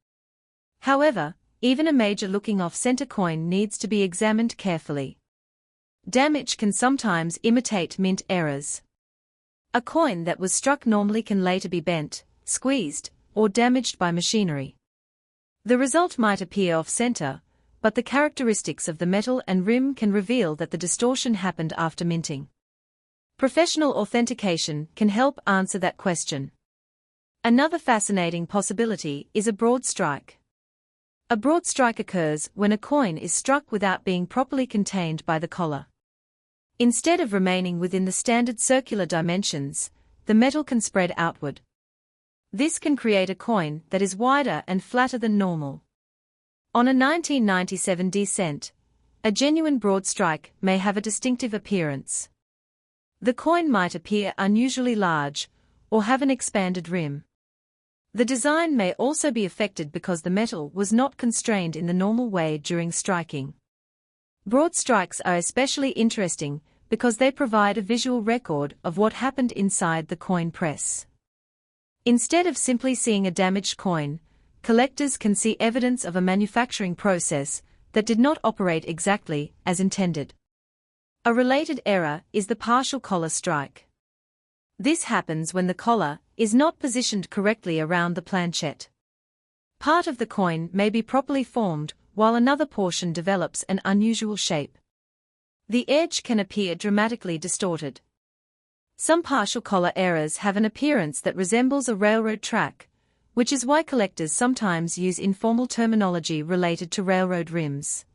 However, even a major-looking off-center coin needs to be examined carefully. Damage can sometimes imitate mint errors. A coin that was struck normally can later be bent, squeezed, or damaged by machinery. The result might appear off-center, but the characteristics of the metal and rim can reveal that the distortion happened after minting. Professional authentication can help answer that question. Another fascinating possibility is a broad strike. A broad strike occurs when a coin is struck without being properly contained by the collar. Instead of remaining within the standard circular dimensions, the metal can spread outward. This can create a coin that is wider and flatter than normal. On a 1997 D cent, a genuine broad strike may have a distinctive appearance. The coin might appear unusually large, or have an expanded rim. The design may also be affected because the metal was not constrained in the normal way during striking. Broad strikes are especially interesting because they provide a visual record of what happened inside the coin press. Instead of simply seeing a damaged coin, collectors can see evidence of a manufacturing process that did not operate exactly as intended. A related error is the partial collar strike. This happens when the collar is not positioned correctly around the planchette. Part of the coin may be properly formed, while another portion develops an unusual shape. The edge can appear dramatically distorted. Some partial collar errors have an appearance that resembles a railroad track, which is why collectors sometimes use informal terminology related to railroad rims.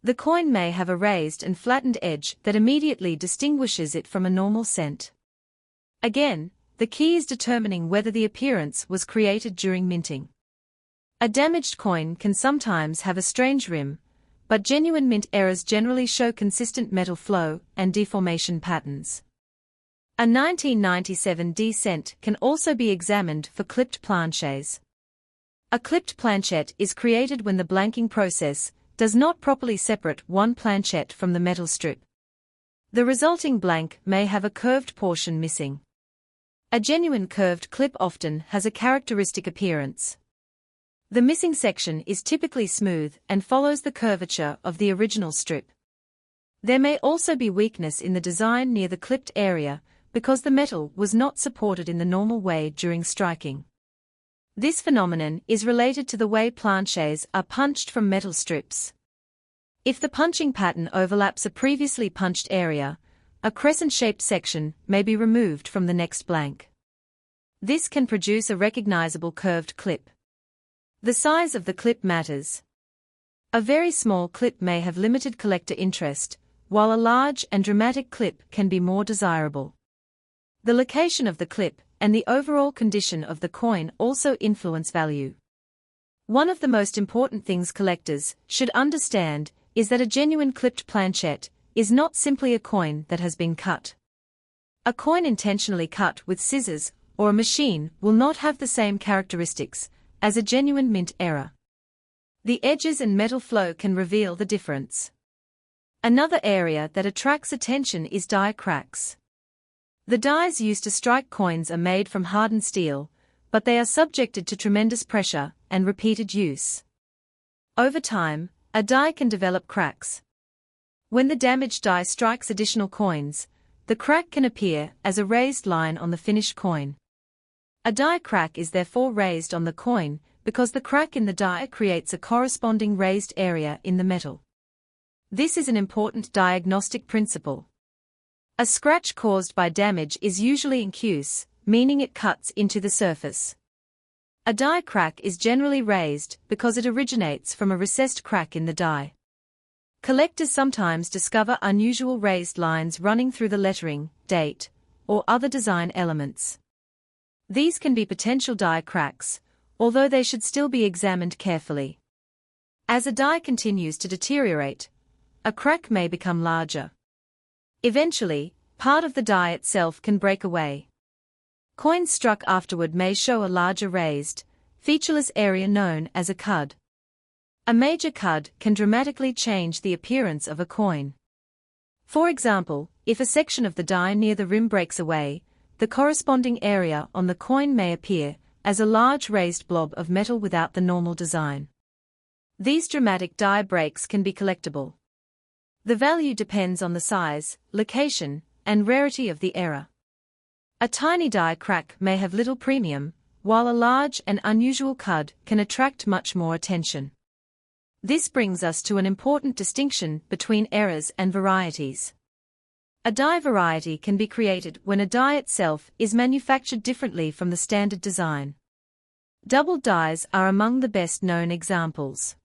The coin may have a raised and flattened edge that immediately distinguishes it from a normal cent. Again, the key is determining whether the appearance was created during minting. A damaged coin can sometimes have a strange rim, but genuine mint errors generally show consistent metal flow and deformation patterns. A 1997 D cent can also be examined for clipped planchets. A clipped planchette is created when the blanking process does not properly separate one planchette from the metal strip. The resulting blank may have a curved portion missing. A genuine curved clip often has a characteristic appearance. The missing section is typically smooth and follows the curvature of the original strip. There may also be weakness in the design near the clipped area because the metal was not supported in the normal way during striking. This phenomenon is related to the way planchets are punched from metal strips. If the punching pattern overlaps a previously punched area, a crescent-shaped section may be removed from the next blank. This can produce a recognizable curved clip. The size of the clip matters. A very small clip may have limited collector interest, while a large and dramatic clip can be more desirable. The location of the clip and the overall condition of the coin also influence value. One of the most important things collectors should understand is that a genuine clipped planchette is not simply a coin that has been cut. A coin intentionally cut with scissors or a machine will not have the same characteristics as a genuine mint error. The edges and metal flow can reveal the difference. Another area that attracts attention is die cracks. The dies used to strike coins are made from hardened steel, but they are subjected to tremendous pressure and repeated use. Over time, a die can develop cracks. When the damaged die strikes additional coins, the crack can appear as a raised line on the finished coin. A die crack is therefore raised on the coin because the crack in the die creates a corresponding raised area in the metal. This is an important diagnostic principle. A scratch caused by damage is usually incuse, meaning it cuts into the surface. A die crack is generally raised because it originates from a recessed crack in the die. Collectors sometimes discover unusual raised lines running through the lettering, date, or other design elements. These can be potential die cracks, although they should still be examined carefully. As a die continues to deteriorate, a crack may become larger. Eventually, part of the die itself can break away. Coins struck afterward may show a larger raised, featureless area known as a cud. A major cud can dramatically change the appearance of a coin. For example, if a section of the die near the rim breaks away, the corresponding area on the coin may appear as a large raised blob of metal without the normal design. These dramatic die breaks can be collectible. The value depends on the size, location, and rarity of the error. A tiny die crack may have little premium, while a large and unusual cud can attract much more attention. This brings us to an important distinction between errors and varieties. A die variety can be created when a die itself is manufactured differently from the standard design. Doubled dies are among the best-known examples.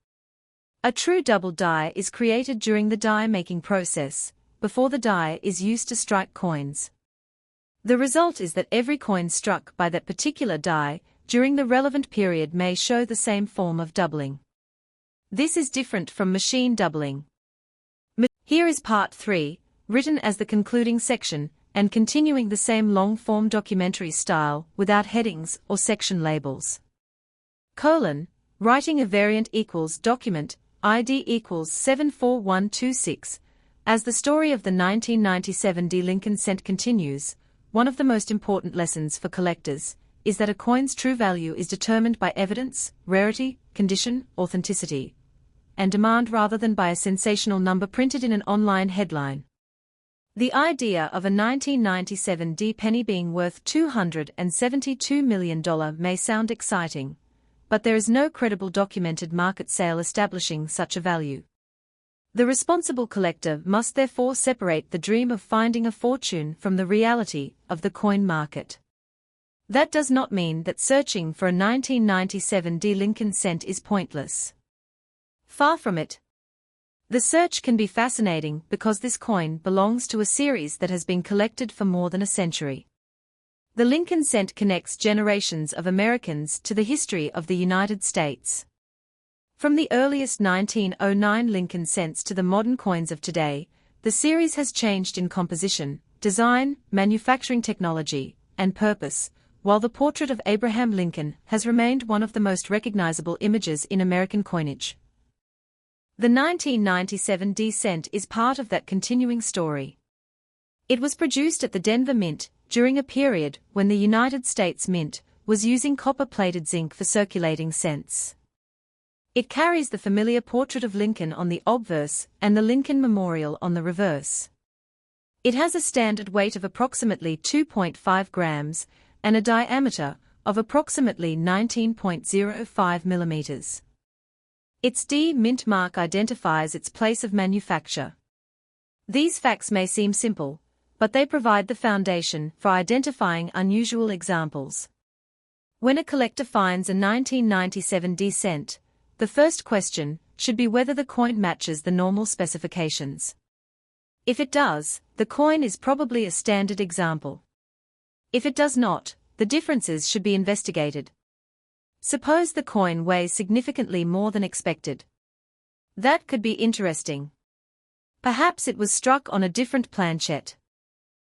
A true double die is created during the die-making process, before the die is used to strike coins. The result is that every coin struck by that particular die during the relevant period may show the same form of doubling. This is different from machine doubling. Here is part 3, written as the concluding section, and continuing the same long-form documentary style without headings or section labels. Writing a variant equals document, ID equals 74126. As the story of the 1997 Lincoln cent continues, one of the most important lessons for collectors is that a coin's true value is determined by evidence, rarity, condition, authenticity, and demand rather than by a sensational number printed in an online headline. The idea of a 1997 penny being worth $272 million may sound exciting, but there is no credible documented market sale establishing such a value. The responsible collector must therefore separate the dream of finding a fortune from the reality of the coin market. That does not mean that searching for a 1997 Lincoln cent is pointless. Far from it. The search can be fascinating because this coin belongs to a series that has been collected for more than a century. The Lincoln cent connects generations of Americans to the history of the United States. From the earliest 1909 Lincoln cents to the modern coins of today, the series has changed in composition, design, manufacturing technology, and purpose, while the portrait of Abraham Lincoln has remained one of the most recognizable images in American coinage. The 1997 cent is part of that continuing story. It was produced at the Denver Mint during a period when the United States Mint was using copper-plated zinc for circulating cents. It carries the familiar portrait of Lincoln on the obverse and the Lincoln Memorial on the reverse. It has a standard weight of approximately 2.5 grams and a diameter of approximately 19.05 millimeters. Its Mint mark identifies its place of manufacture. These facts may seem simple, but they provide the foundation for identifying unusual examples. When a collector finds a 1997 cent, the first question should be whether the coin matches the normal specifications. If it does, the coin is probably a standard example. If it does not, the differences should be investigated. Suppose the coin weighs significantly more than expected. That could be interesting. Perhaps it was struck on a different planchette.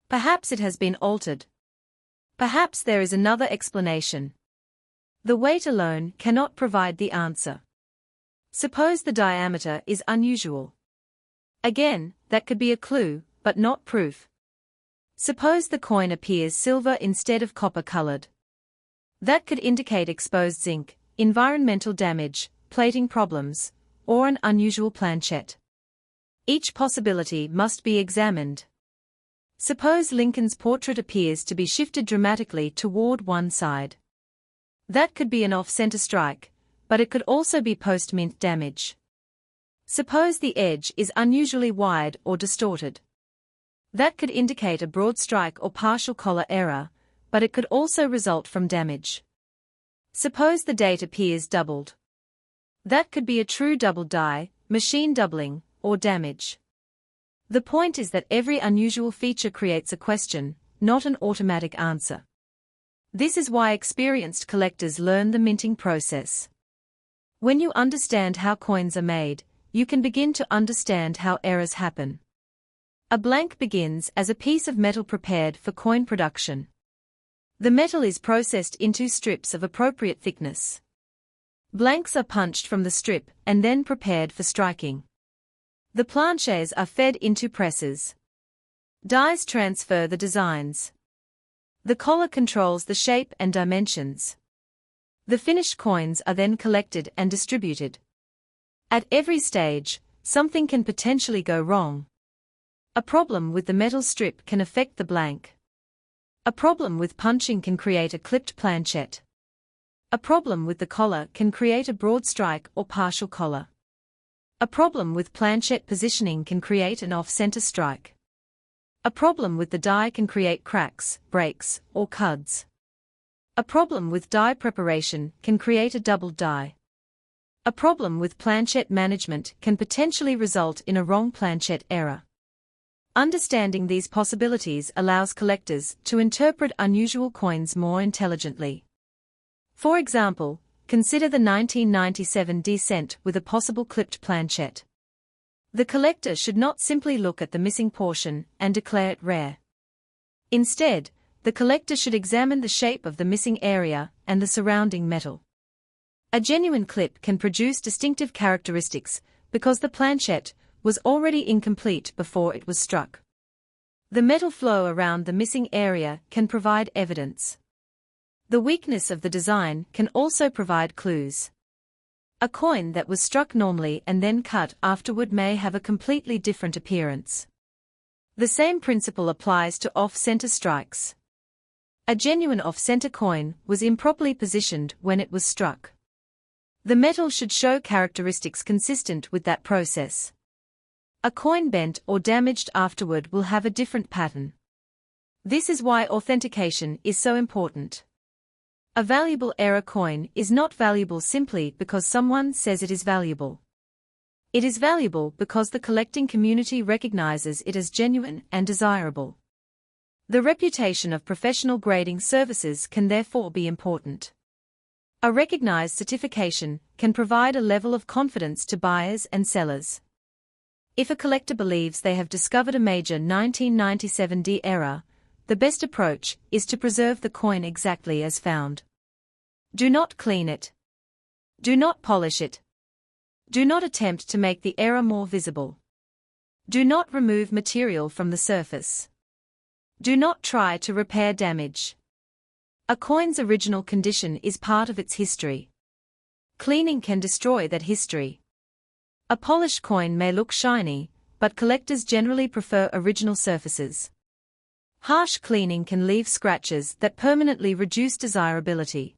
Perhaps it has been altered. Perhaps there is another explanation. The weight alone cannot provide the answer. Suppose the diameter is unusual. Again, that could be a clue, but not proof. Suppose the coin appears silver instead of copper-colored. That could indicate exposed zinc, environmental damage, plating problems, or an unusual planchette. Each possibility must be examined. Suppose Lincoln's portrait appears to be shifted dramatically toward one side. That could be an off-center strike, but it could also be post-mint damage. Suppose the edge is unusually wide or distorted. That could indicate a broad strike or partial collar error, but it could also result from damage. Suppose the date appears doubled. That could be a true double die, machine doubling, or damage. The point is that every unusual feature creates a question, not an automatic answer. This is why experienced collectors learn the minting process. When you understand how coins are made, you can begin to understand how errors happen. A blank begins as a piece of metal prepared for coin production. The metal is processed into strips of appropriate thickness. Blanks are punched from the strip and then prepared for striking. The planchets are fed into presses. Dies transfer the designs. The collar controls the shape and dimensions. The finished coins are then collected and distributed. At every stage, something can potentially go wrong. A problem with the metal strip can affect the blank. A problem with punching can create a clipped planchette. A problem with the collar can create a broad strike or partial collar. A problem with planchette positioning can create an off-center strike. A problem with the die can create cracks, breaks, or cuds. A problem with die preparation can create a doubled die. A problem with planchette management can potentially result in a wrong planchette error. Understanding these possibilities allows collectors to interpret unusual coins more intelligently. For example, consider the 1997 D cent with a possible clipped planchette. The collector should not simply look at the missing portion and declare it rare. Instead, the collector should examine the shape of the missing area and the surrounding metal. A genuine clip can produce distinctive characteristics because the planchette was already incomplete before it was struck. The metal flow around the missing area can provide evidence. The weakness of the design can also provide clues. A coin that was struck normally and then cut afterward may have a completely different appearance. The same principle applies to off-center strikes. A genuine off-center coin was improperly positioned when it was struck. The metal should show characteristics consistent with that process. A coin bent or damaged afterward will have a different pattern. This is why authentication is so important. A valuable error coin is not valuable simply because someone says it is valuable. It is valuable because the collecting community recognizes it as genuine and desirable. The reputation of professional grading services can therefore be important. A recognized certification can provide a level of confidence to buyers and sellers. If a collector believes they have discovered a major 1997 D error, the best approach is to preserve the coin exactly as found. Do not clean it. Do not polish it. Do not attempt to make the error more visible. Do not remove material from the surface. Do not try to repair damage. A coin's original condition is part of its history. Cleaning can destroy that history. A polished coin may look shiny, but collectors generally prefer original surfaces. Harsh cleaning can leave scratches that permanently reduce desirability.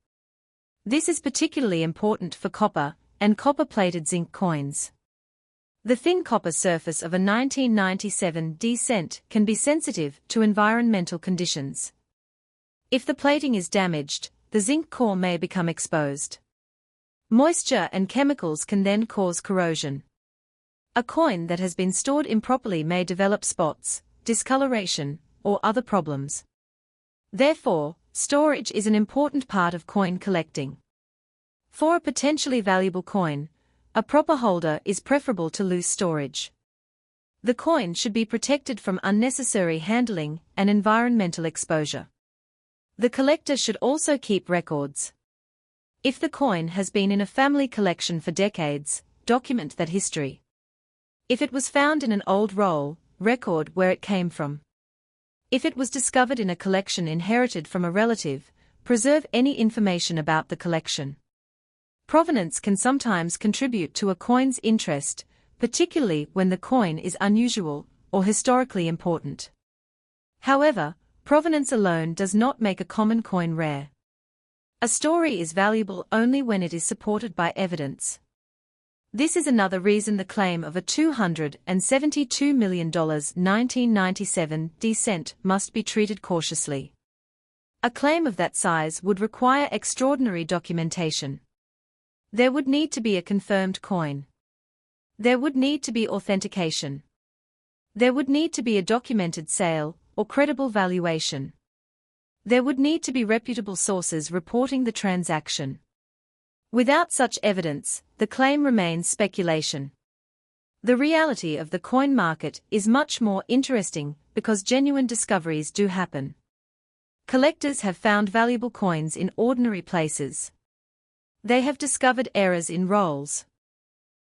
This is particularly important for copper and copper-plated zinc coins. The thin copper surface of a 1997 D cent can be sensitive to environmental conditions. If the plating is damaged, the zinc core may become exposed. Moisture and chemicals can then cause corrosion. A coin that has been stored improperly may develop spots, discoloration, or other problems. Therefore, storage is an important part of coin collecting. For a potentially valuable coin, a proper holder is preferable to loose storage. The coin should be protected from unnecessary handling and environmental exposure. The collector should also keep records. If the coin has been in a family collection for decades, document that history. If it was found in an old roll, record where it came from. If it was discovered in a collection inherited from a relative, preserve any information about the collection. Provenance can sometimes contribute to a coin's interest, particularly when the coin is unusual or historically important. However, provenance alone does not make a common coin rare. A story is valuable only when it is supported by evidence. This is another reason the claim of a $272 million 1997 D cent must be treated cautiously. A claim of that size would require extraordinary documentation. There would need to be a confirmed coin. There would need to be authentication. There would need to be a documented sale or credible valuation. There would need to be reputable sources reporting the transaction. Without such evidence, the claim remains speculation. The reality of the coin market is much more interesting because genuine discoveries do happen. Collectors have found valuable coins in ordinary places. They have discovered errors in rolls.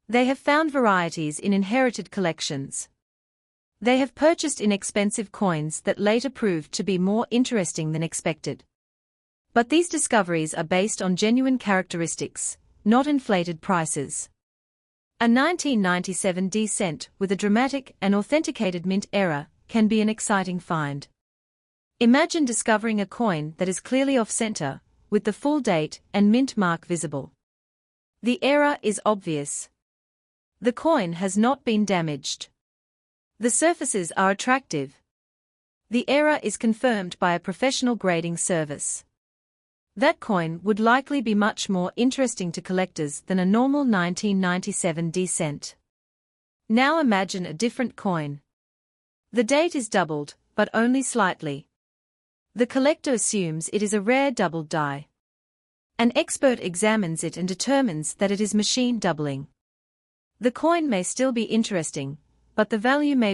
They have found varieties in inherited collections. They have purchased inexpensive coins that later proved to be more interesting than expected. But these discoveries are based on genuine characteristics, not inflated prices. A 1997 D cent with a dramatic and authenticated mint error can be an exciting find. Imagine discovering a coin that is clearly off-center, with the full date and mint mark visible. The error is obvious. The coin has not been damaged. The surfaces are attractive. The error is confirmed by a professional grading service. That coin would likely be much more interesting to collectors than a normal 1997 D cent. Now imagine a different coin. The date is doubled, but only slightly. The collector assumes it is a rare doubled die. An expert examines it and determines that it is machine doubling. The coin may still be interesting, but the value may be